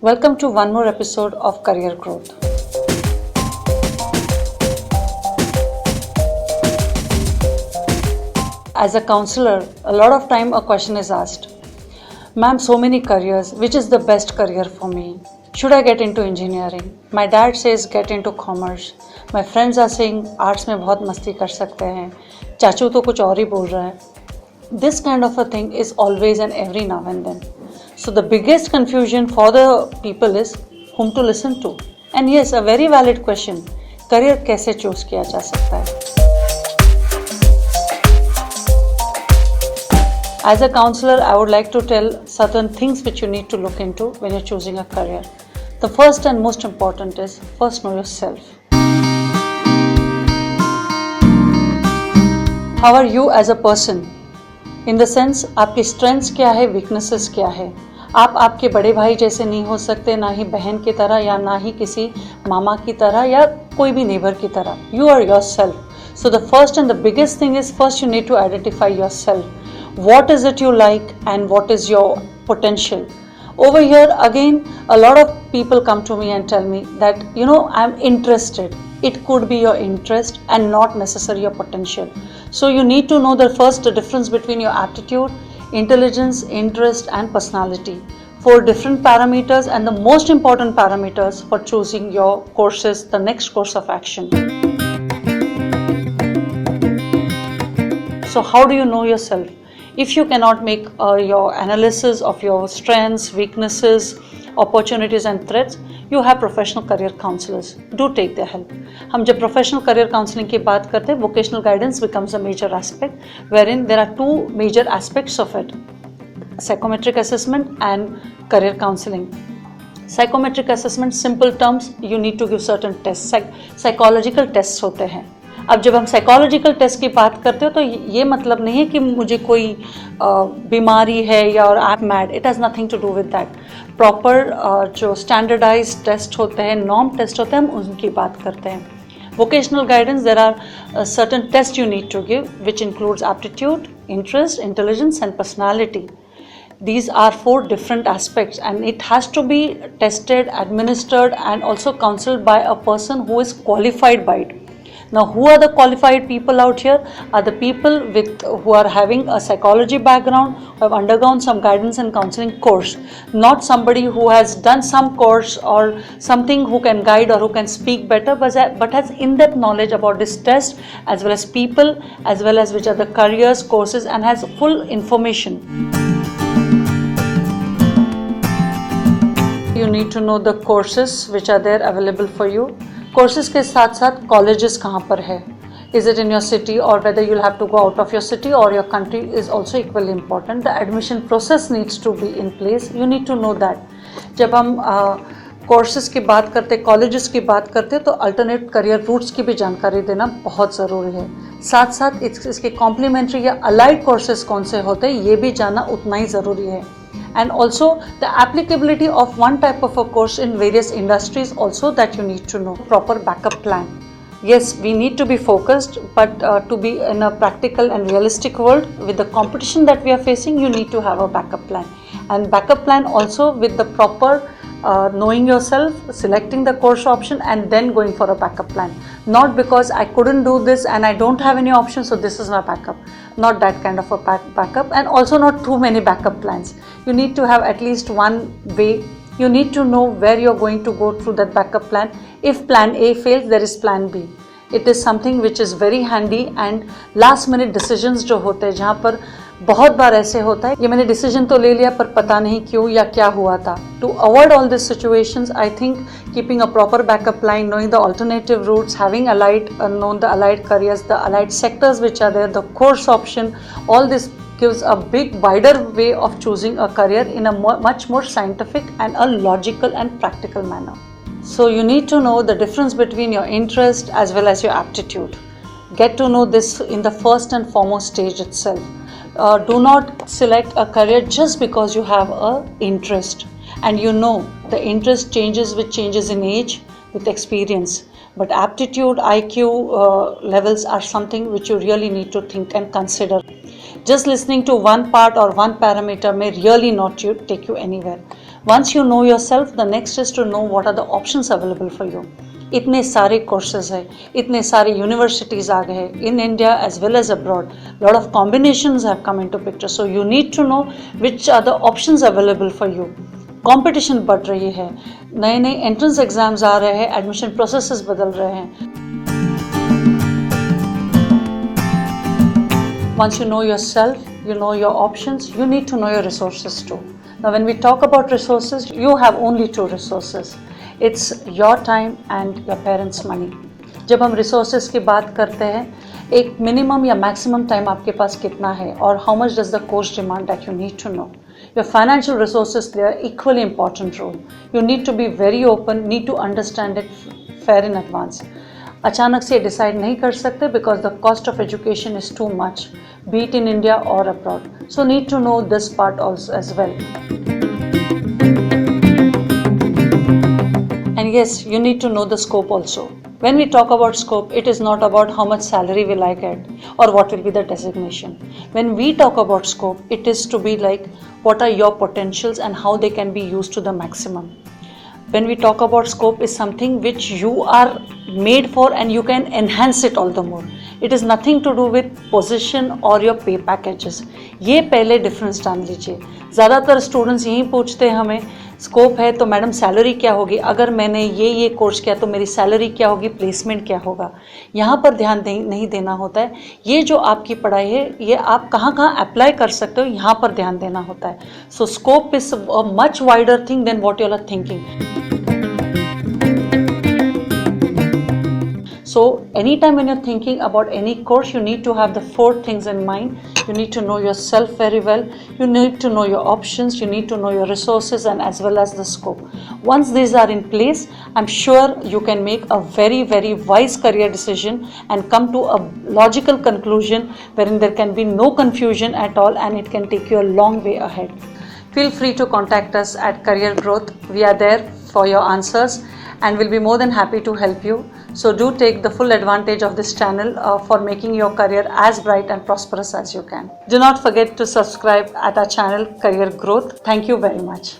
Welcome to one more episode of Career Growth. As a counselor, a lot of time a question is asked, Ma'am, so many careers, which is the best career for me? Should I get into engineering? My dad says get into commerce. My friends are saying arts में बहुत मस्ती कर सकते हैं. चाचू तो कुछ और ही बोल रहा है. This kind of a thing is always and every now and then. So the biggest confusion for the people is whom to listen to. And yes, a very valid question. Career कैसे choose किया जा सकता है? As a counselor, I would like to tell certain things which you need to look into when you're choosing a career. The first and most important is first know yourself. How are you as a person? In the sense, आपकी strengths क्या है, weaknesses क्या है? आप आपके बड़े भाई जैसे नहीं हो सकते, ना ही बहन की तरह या ना ही किसी मामा की तरह या कोई भी neighbor की तरह. You are yourself. So the first and the biggest thing is first you need to identify yourself. What is it you like and what is your potential? Over here again, a lot of people come to me and tell me that, I'm interested. It could be your interest and not necessarily your potential. So you need to know the difference between your aptitude, intelligence, interest and personality. 4 different parameters and the most important parameters for choosing your courses, the next course of action. So how do you know yourself? If you cannot make your analysis of your strengths, weaknesses, opportunities and threats, you have professional career counselors. Do take their help. हम जब professional career counseling की बात करते हैं, vocational guidance becomes a major aspect, wherein there are 2 major aspects of it: psychometric assessment and career counseling. Psychometric assessment, simple terms, you need to give certain tests. Psychological tests होते हैं. अब जब हम psychological test की बात करते हो तो ये मतलब नहीं है कि मुझे कोई बीमारी है या और I am mad. It has nothing to do with that. Proper जो स्टैंडर्डाइज टेस्ट होते हैं, नॉर्म टेस्ट होते हैं, हम उनकी बात करते हैं. Vocational guidance, there are certain test you need to give which includes aptitude, interest, intelligence and personality. These are 4 different aspects and it has to be tested, administered and also counseled by a person who is qualified by it. Now, who are the qualified people out here? Are the people who are having a psychology background, who have undergone some guidance and counseling course, not somebody who has done some course or something who can guide or who can speak better, but has in-depth knowledge about this test as well as people, as well as which are the careers, courses and has full information. You need to know the courses which are there available for you. Courses के साथ साथ colleges कहाँ पर है. Is it in your city or whether you'll have to go out of your city or your country is also equally important. The admission process needs to be in place. You need to know that. जब हम courses की बात करते, colleges की बात करते तो alternate career roots की भी जानकारी देना बहुत ज़रूरी है. साथ साथ इसके कॉम्प्लीमेंट्री या अलाइड कोर्सेज कौन से होते हैं ये भी जानना उतना ही ज़रूरी है. And also the applicability of one type of a course in various industries also that you need to know. Proper backup plan. Yes, we need to be focused, but to be in a practical and realistic world with the competition that we are facing, you need to have a backup plan. And backup plan also with the proper knowing yourself, selecting the course option and then going for a backup plan. Not because I couldn't do this and I don't have any option, so this is my backup. Not that kind of a backup, and also not too many backup plans. You need to have at least one way. You need to know where you're going to go through that backup plan. If plan A fails, there is plan B. It is something which is very handy. And last minute decisions जो होते हैं, जहाँ पर बहुत बार ऐसे होता है, ये मैंने डिसीजन तो ले लिया पर पता नहीं क्यों या क्या हुआ था. To avoid all these situations, I think keeping a proper backup plan, knowing the alternative routes, having known the allied careers, the allied sectors which are there, the course option, all this gives a big wider way of choosing a career in a much more scientific and a logical and practical manner. So you need to know the difference between your interest as well as your aptitude. Get to know this in the first and foremost stage itself. Do not select a career just because you have an interest. And the interest changes with changes in age, with experience. But aptitude, IQ levels are something which you really need to think and consider. Just listening to one part or one parameter may really not take you anywhere. Once you know yourself, the next is to know what are the options available for you. इतने सारे courses है, इतने सारे universities आ गए in India as well as abroad. Lot of combinations have come into picture. So you need to know which are the options available for you. Competition बढ़ रही है, नए नए एंट्रेंस एग्जाम्स आ रहे हैं, एडमिशन प्रोसेसेस बदल रहे हैं. Once you know yourself, you know your options, you need to know your resources too. Now when we talk about resources, you have only two resources. It's your time and your parents' money. जब हम resources की बात करते हैं, एक minimum या maximum time आपके पास कितना है और how much does the course demand that you need to know. Your financial resources play an equally important role. You need to be very open, need to understand it fair in advance. अचानक से decide नहीं कर सकते because the cost of education is too much, be it in India or abroad. So need to know this part also as well. And yes, you need to know the scope also. When we talk about scope, it is not about how much salary will I get or what will be the designation. When we talk about scope, it is to be like what are your potentials and how they can be used to the maximum. When we talk about scope is something which you are made for and you can enhance it all the more. It is nothing to do with position or your pay packages. ये पहले difference जान लीजिए. ज़्यादातर students यही पूछते हैं हमें scope है तो मैडम सैलरी क्या होगी, अगर मैंने ये कोर्स किया तो मेरी सैलरी क्या होगी, प्लेसमेंट क्या होगा. यहाँ पर ध्यान नहीं देना होता है. ये जो आपकी पढ़ाई है ये आप कहाँ अप्लाई कर सकते हो, यहाँ पर ध्यान देना होता है. So scope is a much wider thing than what you are thinking. So anytime when you're thinking about any course, you need to have the 4 things in mind. You need to know yourself very well. You need to know your options. You need to know your resources and as well as the scope. Once these are in place, I'm sure you can make a very, very wise career decision and come to a logical conclusion wherein there can be no confusion at all and it can take you a long way ahead. Feel free to contact us at Career Growth. We are there for your answers and will be more than happy to help you. So do take the full advantage of this channel for making your career as bright and prosperous as you can. Do not forget to subscribe at our channel Career Growth. Thank you very much.